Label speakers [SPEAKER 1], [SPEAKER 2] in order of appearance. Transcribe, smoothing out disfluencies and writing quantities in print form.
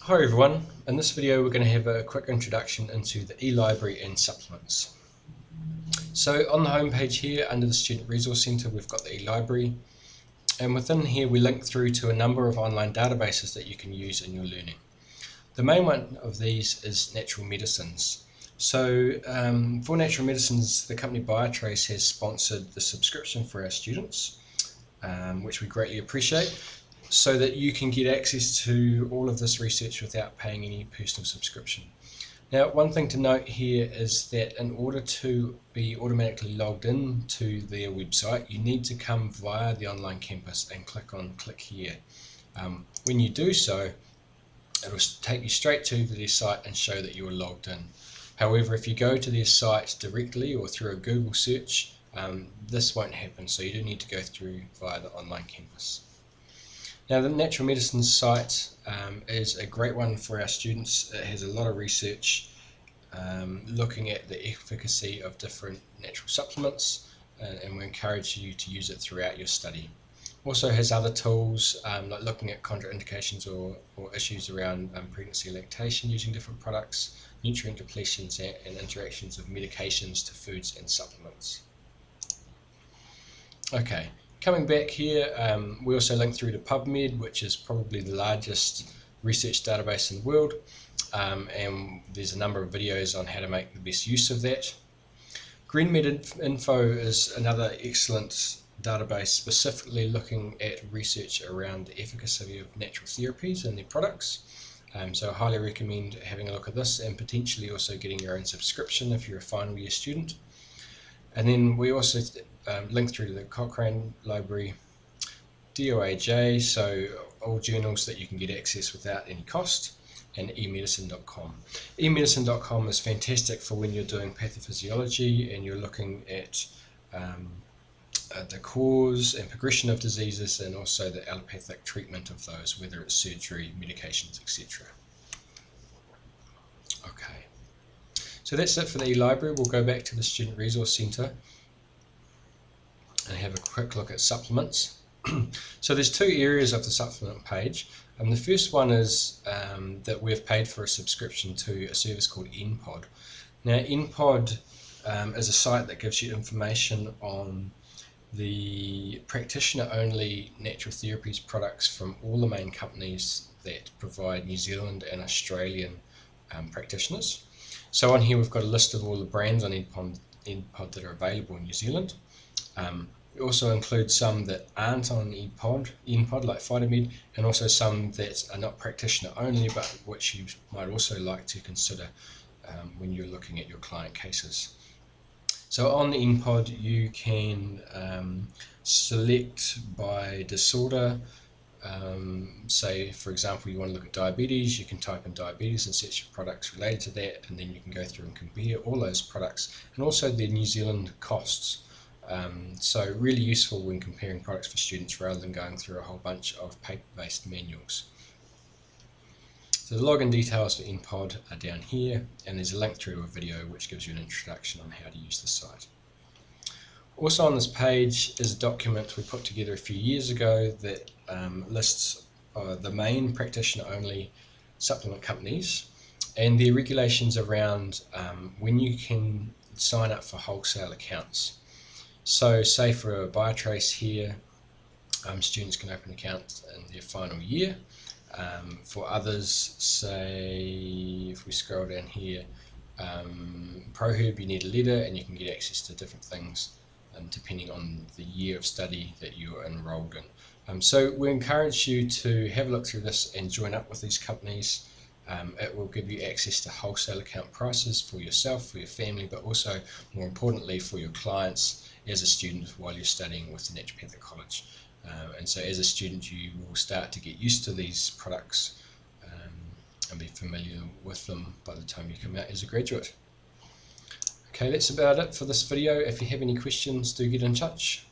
[SPEAKER 1] Hi everyone, in this video we're going to have a quick introduction into the eLibrary and supplements. So on the home page here under the Student Resource Centre we've got the eLibrary, and within here we link through to a number of online databases that you can use in your learning. The main one of these is natural medicines. So for natural medicines, the company Biotrace has sponsored the subscription for our students, which we greatly appreciate, so that you can get access to all of this research without paying any personal subscription. Now, one thing to note here is that in order to be automatically logged in to their website, you need to come via the online campus and click here. When you do so, it will take you straight to their site and show that you are logged in. However, if you go to their site directly or through a Google search, this won't happen, so you do need to go through via the online campus. Now, the natural medicine site is a great one for our students. It has a lot of research looking at the efficacy of different natural supplements, and we encourage you to use it throughout your study. Also has other tools like looking at contraindications or issues around pregnancy and lactation using different products, nutrient depletions and interactions of medications to foods and supplements. Okay, coming back here, we also link through to PubMed, which is probably the largest research database in the world, and there's a number of videos on how to make the best use of that. GreenMed Info is another excellent database specifically looking at research around the efficacy of natural therapies and their products. So I highly recommend having a look at this and potentially also getting your own subscription if you're a final year student. And then we also link through to the Cochrane Library, DOAJ, so all journals that you can get access without any cost, and emedicine.com. Emedicine.com is fantastic for when you're doing pathophysiology and you're looking at the cause and progression of diseases and also the allopathic treatment of those, whether it's surgery, medications, etc. Okay, so that's it for the eLibrary. We'll go back to the Student Resource Centre and have a quick look at supplements. So there's two areas of the supplement page. The first one is that we've paid for a subscription to a service called nPod. Now nPod is a site that gives you information on the practitioner-only natural therapies products from all the main companies that provide New Zealand and Australian practitioners. So on here we've got a list of all the brands on nPod that are available in New Zealand. We also include some that aren't on nPod like Phytomed, and also some that are not practitioner only but which you might also like to consider when you're looking at your client cases. So on the nPod you can select by disorder. Say for example you want to look at diabetes, you can type in diabetes and search for products related to that, and then you can go through and compare all those products and also their New Zealand costs. So really useful when comparing products for students rather than going through a whole bunch of paper-based manuals. So the login details for nPod are down here, and there's a link through to a video which gives you an introduction on how to use the site. Also on this page is a document we put together a few years ago that lists the main practitioner-only supplement companies and their regulations around when you can sign up for wholesale accounts. So say for a Biotrace here, students can open accounts in their final year. For others, say if we scroll down here, ProHerb, you need a letter and you can get access to different things depending on the year of study that you are enrolled in. So we encourage you to have a look through this and join up with these companies. It will give you access to wholesale account prices for yourself, for your family, but also more importantly for your clients as a student while you're studying with the Naturopathic College. And so as a student you will start to get used to these products and be familiar with them by the time you come out as a graduate. Okay, that's about it for this video. If you have any questions, do get in touch.